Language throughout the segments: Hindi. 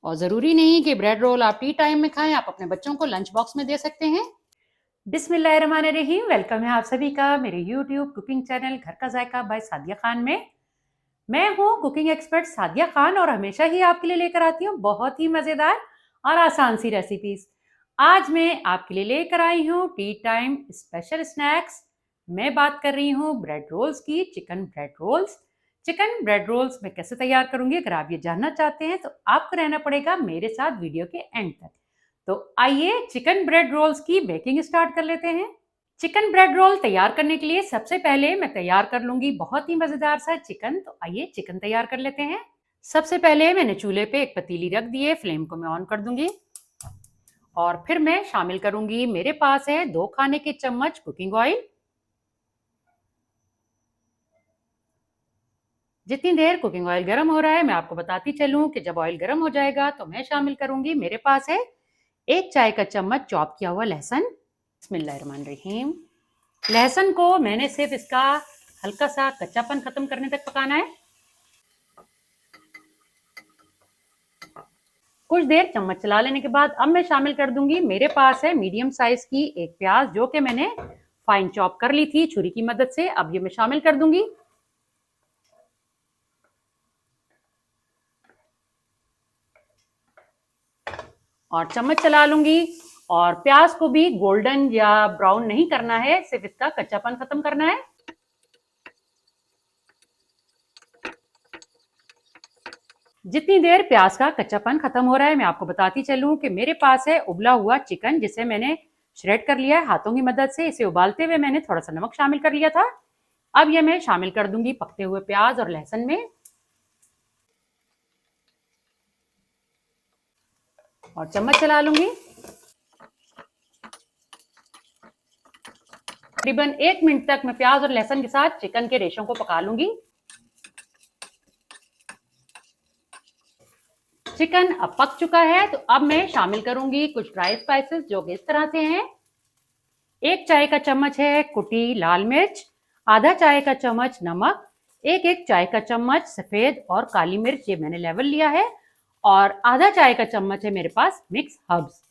और ज़रूरी नहीं कि ब्रेड रोल आप टी टाइम में खाएं, आप अपने बच्चों को लंच बॉक्स में दे सकते हैं। बिस्मिल्लाहिर्रहमानिर्रहीम। वेलकम है आप सभी का मेरे यूट्यूब कुकिंग चैनल घर का जायका बाय सादिया खान में। मैं हूँ कुकिंग एक्सपर्ट सादिया खान और हमेशा ही आपके लिए लेकर आती हूँ बहुत ही मज़ेदार और आसान सी रेसिपीज। आज मैं आपके लिए लेकर आई हूँ टी टाइम स्पेशल स्नैक्स। मैं बात कर रही हूँ ब्रेड रोल्स की, chicken bread rolls. Chicken bread rolls मैं कैसे तैयार करूंगी, अगर आप ये जानना चाहते हैं तो आपको रहना पड़ेगा मेरे साथ वीडियो के एंड तक। तो आइए चिकन ब्रेड रोल्स की बेकिंग स्टार्ट कर लेते हैं। चिकन ब्रेड रोल तैयार करने के लिए सबसे पहले मैं तैयार कर लूंगी बहुत ही मजेदार सा चिकन। तो आइए चिकन तैयार कर लेते हैं। सबसे पहले मैंने चूल्हे पे एक पतीली रख दी है, फ्लेम को मैं ऑन कर दूंगी और फिर मैं शामिल करूंगी, मेरे पास है 2 खाने के चम्मच कुकिंग ऑयल। जितनी देर कुकिंग ऑयल गर्म हो रहा है मैं आपको बताती चलूं कि जब ऑयल गर्म हो जाएगा तो मैं शामिल करूंगी, मेरे पास है 1 चाय का चम्मच चॉप किया हुआ लहसुन। बिस्मिल्लाहिर्रहमानिर्रहीम। लहसुन को मैंने सिर्फ इसका हल्का सा कच्चापन खत्म करने तक पकाना है। कुछ देर चम्मच चला लेने के बाद अब मैं शामिल कर दूंगी, मेरे पास है मीडियम साइज की एक प्याज जो कि मैंने फाइन चॉप कर ली थी छुरी की मदद से। अब ये मैं शामिल कर दूंगी और चम्मच चला लूंगी। और प्याज को भी गोल्डन या ब्राउन नहीं करना है, सिर्फ इसका कच्चापन खत्म करना है। जितनी देर प्याज का कच्चापन खत्म हो रहा है मैं आपको बताती चलूं कि मेरे पास है उबला हुआ चिकन जिसे मैंने श्रेड कर लिया है हाथों की मदद से। इसे उबालते हुए मैंने थोड़ा सा नमक शामिल कर लिया था। अब ये मैं शामिल कर दूंगी पकते हुए प्याज और लहसुन में और चम्मच चला लूंगी। तकरीबन 1 मिनट तक मैं प्याज और लहसुन के साथ चिकन के रेशों को पका लूंगी। चिकन अब पक चुका है तो अब मैं शामिल करूंगी कुछ ड्राई स्पाइसेस जो कि इस तरह से हैं। 1 चाय का चम्मच है कुटी लाल मिर्च, आधा चाय का चम्मच नमक, एक चाय का चम्मच सफेद और काली मिर्च ये मैंने लेवल लिया है, और आधा चाय का चम्मच है मेरे पास मिक्स हर्ब्स।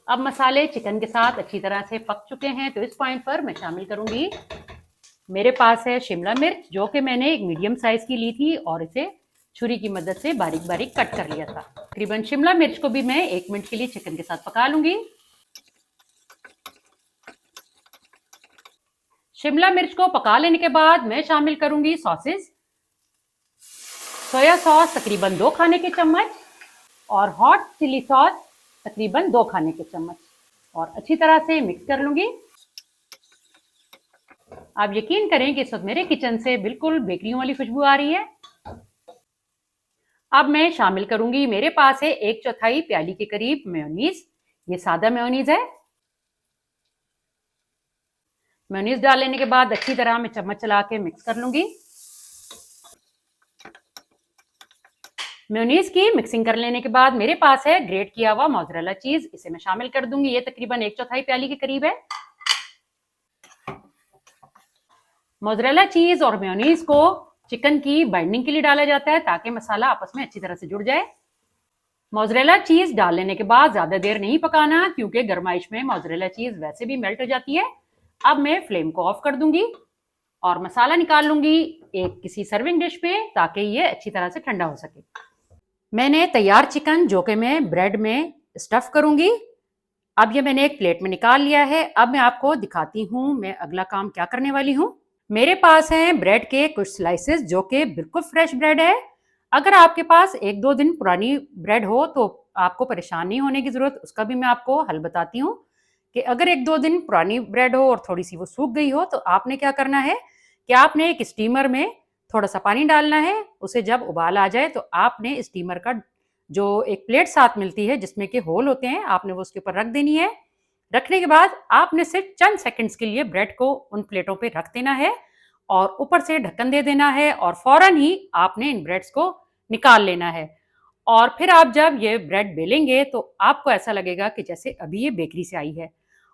अब मसाले चिकन के साथ अच्छी तरह से पक चुके हैं तो इस पॉइंट पर मैं शामिल करूंगी, मेरे पास है शिमला मिर्च जो कि मैंने एक मीडियम साइज की ली थी और इसे छुरी की मदद से बारीक बारीक कट कर लिया था। तकरीबन शिमला मिर्च को भी मैं 1 मिनट के लिए चिकन के साथ पका लूंगी। शिमला मिर्च को पका लेने के बाद मैं शामिल करूंगी सॉसेस। सोया सॉस तकरीबन 2 खाने के चम्मच और हॉट चिली सॉस तकरीबन 2 खाने के चम्मच, और अच्छी तरह से मिक्स कर लूंगी। आप यकीन करें कि इस वक्त मेरे किचन से बिल्कुल बेकरियों वाली खुशबू आ रही है। अब मैं शामिल करूंगी, मेरे पास है 1/4 प्याली के करीब मेयोनीज। ये सादा मेयोनीज है। मेयोनीज डाल लेने के बाद अच्छी तरह मैं चम्मच चला के मिक्स कर लूंगी। मेयोनीज की मिक्सिंग कर लेने के बाद मेरे पास है ग्रेट किया हुआ मोज़रेला चीज, इसे मैं शामिल कर दूंगी। ये तकरीबन 1/4 प्याली के करीब है। मोज़रेला चीज और मेयोनीज को चिकन की बाइंडिंग के लिए डाला जाता है ताकि मसाला आपस में अच्छी तरह से जुड़ जाए। मोज़रेला चीज डाल लेने के बाद ज्यादा देर नहीं पकाना क्योंकि गरमाइश में मोज़रेला चीज वैसे भी मेल्ट हो जाती है। अब मैं फ्लेम को ऑफ कर दूंगी और मसाला निकाल लूंगी एक किसी सर्विंग डिश पे ताकि ये अच्छी तरह से ठंडा हो सके। मैंने तैयार चिकन जो कि मैं ब्रेड में स्टफ करूंगी, अब ये मैंने एक प्लेट में निकाल लिया है। अब मैं आपको दिखाती हूँ मैं अगला काम क्या करने वाली हूँ। मेरे पास है ब्रेड के कुछ स्लाइसेस जो कि बिल्कुल फ्रेश ब्रेड है। अगर आपके पास 1-2 दिन पुरानी ब्रेड हो तो आपको परेशान नहीं होने की जरूरत, उसका भी मैं आपको हल बताती हूँ कि अगर 1-2 दिन पुरानी ब्रेड हो और थोड़ी सी वो सूख गई हो तो आपने क्या करना है कि आपने एक स्टीमर में थोड़ा सा पानी डालना है। उसे जब उबाल आ जाए तो आपने स्टीमर का जो एक प्लेट साथ मिलती है जिसमें के होल होते हैं, आपने वो उसके ऊपर रख देनी है। रखने के बाद आपने सिर्फ चंद सेकंड्स के लिए ब्रेड को उन प्लेटों पे रख देना है और ऊपर से ढक्कन दे देना है और फौरन ही आपने इन ब्रेड्स को निकाल लेना है। और फिर आप जब ये ब्रेड बेलेंगे तो आपको ऐसा लगेगा कि जैसे अभी ये बेकरी से आई है।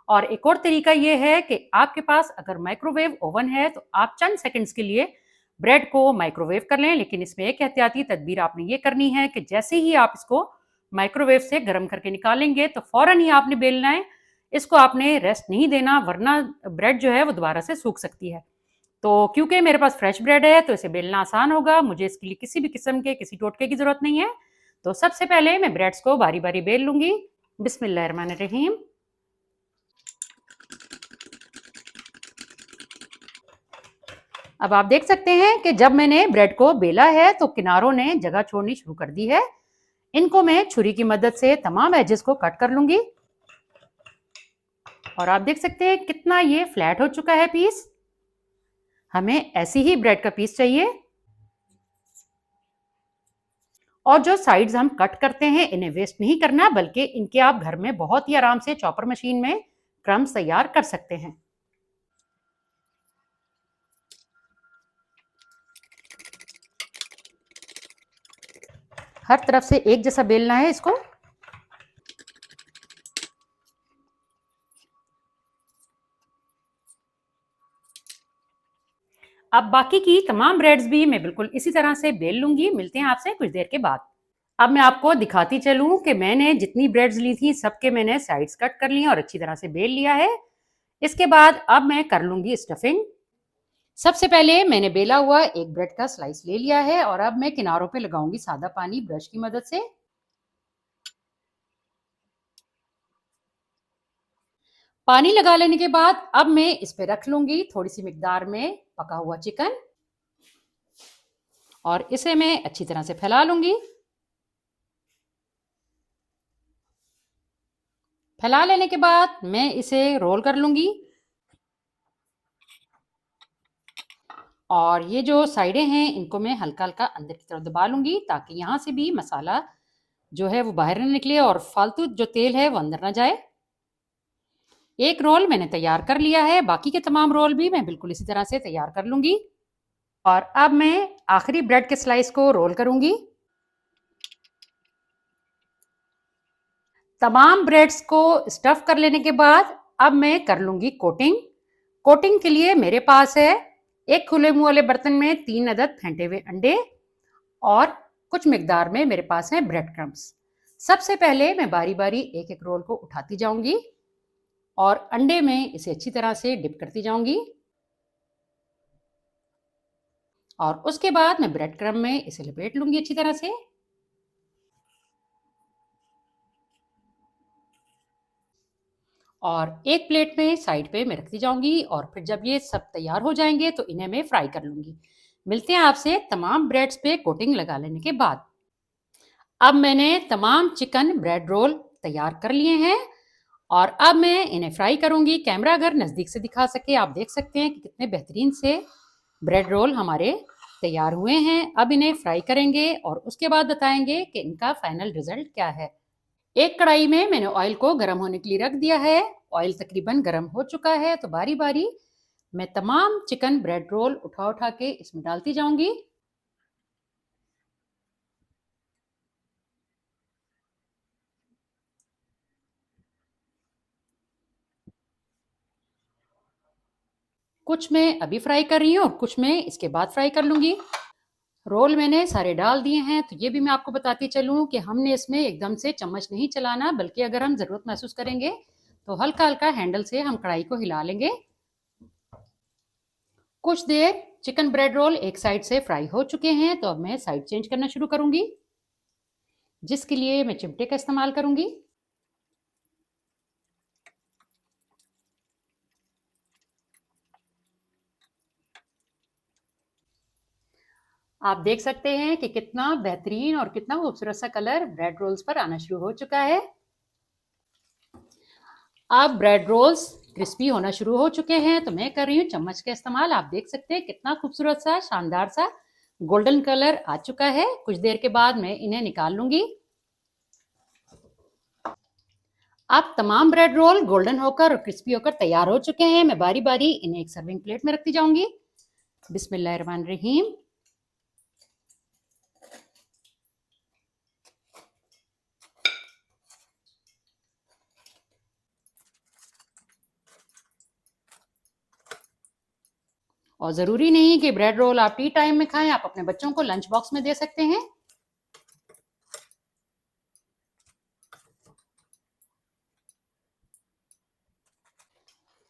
और एक और तरीका ये है कि आपके पास अगर माइक्रोवेव ओवन है तो आप चंद सेकंड्स के लिए ब्रेड को माइक्रोवेव कर लें, लेकिन इसमें एक एहतियाती तदबीर आपने ये करनी है कि जैसे ही आप इसको माइक्रोवेव से गर्म करके निकालेंगे तो फौरन ही आपने बेलना है। इसको आपने रेस्ट नहीं देना, वरना ब्रेड जो है वो दोबारा से सूख सकती है। तो क्योंकि मेरे पास फ्रेश ब्रेड है तो इसे बेलना आसान होगा, मुझे इसके लिए किसी भी किस्म के किसी टोटके की जरूरत नहीं है। तो सबसे पहले मैं ब्रेड्स को बारी बारी बेल लूंगी। बिस्मिल्लाहिर्रहमानिर्रहीम। अब आप देख सकते हैं कि जब मैंने ब्रेड को बेला है तो किनारों ने जगह छोड़नी शुरू कर दी है। इनको मैं छुरी की मदद से तमाम एजेस को कट कर लूंगी। और आप देख सकते हैं कितना ये फ्लैट हो चुका है पीस। हमें ऐसी ही ब्रेड का पीस चाहिए। और जो साइड्स हम कट करते हैं इन्हें वेस्ट नहीं करना, बल्कि इनके आप घर में बहुत ही आराम से चॉपर मशीन में क्रम्स तैयार कर सकते हैं। हर तरफ से एक जैसा बेलना है इसको। अब बाकी की तमाम ब्रेड्स भी मैं बिल्कुल इसी तरह से बेल लूंगी। मिलते हैं आपसे कुछ देर के बाद। अब मैं आपको दिखाती चलूं कि मैंने जितनी ब्रेड्स ली थी सबके मैंने साइड्स कट कर ली और अच्छी तरह से बेल लिया है। इसके बाद अब मैं कर लूंगी स्टफिंग। सबसे पहले मैंने बेला हुआ एक ब्रेड का स्लाइस ले लिया है और अब मैं किनारों पे लगाऊंगी सादा पानी ब्रश की मदद से। पानी लगा लेने के बाद अब मैं इस पे रख लूंगी थोड़ी सी मिकदार में पका हुआ चिकन और इसे मैं अच्छी तरह से फैला लूंगी। फैला लेने के बाद मैं इसे रोल कर लूंगी और ये जो साइडें हैं इनको मैं हल्का हल्का अंदर की तरफ दबा लूंगी ताकि यहाँ से भी मसाला जो है वो बाहर न निकले और फालतू जो तेल है वो अंदर ना जाए। एक रोल मैंने तैयार कर लिया है, बाकी के तमाम रोल भी मैं बिल्कुल इसी तरह से तैयार कर लूंगी। और अब मैं आखिरी ब्रेड के स्लाइस को रोल करूंगी। तमाम ब्रेड्स को स्टफ कर लेने के बाद अब मैं कर लूंगी कोटिंग। कोटिंग के लिए मेरे पास है एक खुले मुंह वाले बर्तन में 3 अदद फेंटे हुए अंडे और कुछ मिकदार में मेरे पास है ब्रेड क्रम्स। सबसे पहले मैं बारी बारी एक एक रोल को उठाती जाऊंगी और अंडे में इसे अच्छी तरह से डिप करती जाऊंगी और उसके बाद मैं ब्रेड क्रम्ब में इसे लपेट लूंगी अच्छी तरह से। और एक प्लेट में साइड पे मैं रखती जाऊंगी और फिर जब ये सब तैयार हो जाएंगे तो इन्हें मैं फ्राई कर लूंगी। मिलते हैं आपसे तमाम ब्रेड्स पे कोटिंग लगा लेने के बाद। अब मैंने तमाम चिकन ब्रेड रोल तैयार कर लिए हैं और अब मैं इन्हें फ्राई करूंगी। कैमरा अगर नज़दीक से दिखा सके आप देख सकते हैं कि कितने बेहतरीन से ब्रेड रोल हमारे तैयार हुए हैं। अब इन्हें फ्राई करेंगे और उसके बाद बताएंगे कि इनका फाइनल रिजल्ट क्या है। एक कढ़ाई में मैंने ऑयल को गर्म होने के लिए रख दिया है। ऑयल तकरीबन गर्म हो चुका है तो बारी बारी मैं तमाम चिकन ब्रेड रोल उठा उठा के इसमें डालती जाऊंगी। कुछ मैं अभी फ्राई कर रही हूँ और कुछ मैं इसके बाद फ्राई कर लूंगी। रोल मैंने सारे डाल दिए हैं। तो ये भी मैं आपको बताती चलूँ कि हमने इसमें एकदम से चम्मच नहीं चलाना, बल्कि अगर हम ज़रूरत महसूस करेंगे तो हल्का हल्का हैंडल से हम कढ़ाई को हिला लेंगे। कुछ देर चिकन ब्रेड रोल एक साइड से फ्राई हो चुके हैं तो अब मैं साइड चेंज करना शुरू करूंगी, जिसके लिए मैं चिमटे का इस्तेमाल करूंगी। आप देख सकते हैं कि कितना बेहतरीन और कितना खूबसूरत सा कलर ब्रेड रोल्स पर आना शुरू हो चुका है। अब ब्रेड रोल्स क्रिस्पी होना शुरू हो चुके हैं तो मैं कर रही हूँ चम्मच का इस्तेमाल। आप देख सकते हैं कितना खूबसूरत सा शानदार सा गोल्डन कलर आ चुका है। कुछ देर के बाद मैं इन्हें निकाल लूंगी। अब तमाम ब्रेड रोल गोल्डन होकर और क्रिस्पी होकर तैयार हो चुके हैं। मैं बारी बारी इन्हें एक सर्विंग प्लेट में रखती जाऊंगी। बिस्मिल्लाहिर्रहमानिर्रहीम। और ज़रूरी नहीं कि ब्रेड रोल आप टी टाइम में खाएं, आप अपने बच्चों को लंच बॉक्स में दे सकते हैं।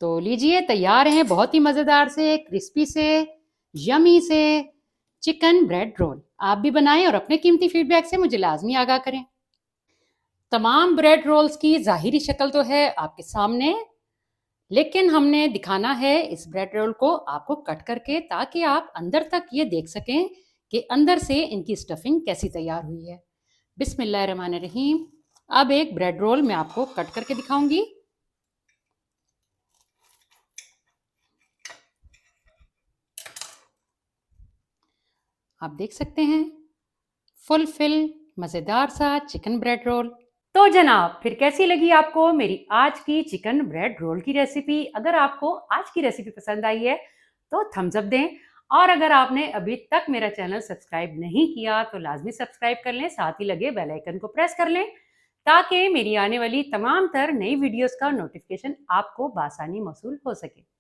तो लीजिए, तैयार हैं बहुत ही मज़ेदार से, क्रिस्पी से, यमी से चिकन ब्रेड रोल। आप भी बनाएं और अपने कीमती फीडबैक से मुझे लाजमी आगाह करें। तमाम ब्रेड रोल्स की ज़ाहिरी शक्ल तो है आपके सामने, लेकिन हमने दिखाना है इस ब्रेड रोल को आपको कट करके, ताकि आप अंदर तक ये देख सकें कि अंदर से इनकी स्टफिंग कैसी तैयार हुई है। बिस्मिल्लाहिर्रहमानिर्रहीम। अब एक ब्रेड रोल मैं आपको कट करके दिखाऊंगी। आप देख सकते हैं फुल फिल मज़ेदार सा चिकन ब्रेड रोल। तो जनाब, फिर कैसी लगी आपको मेरी आज की चिकन ब्रेड रोल की रेसिपी? अगर आपको आज की रेसिपी पसंद आई है तो थम्स अप दें, और अगर आपने अभी तक मेरा चैनल सब्सक्राइब नहीं किया तो लाजमी सब्सक्राइब कर लें, साथ ही लगे बेल आइकन को प्रेस कर लें, ताकि मेरी आने वाली तमाम तर नई वीडियोस का नोटिफिकेशन आपको बासानी मौसूल हो सके।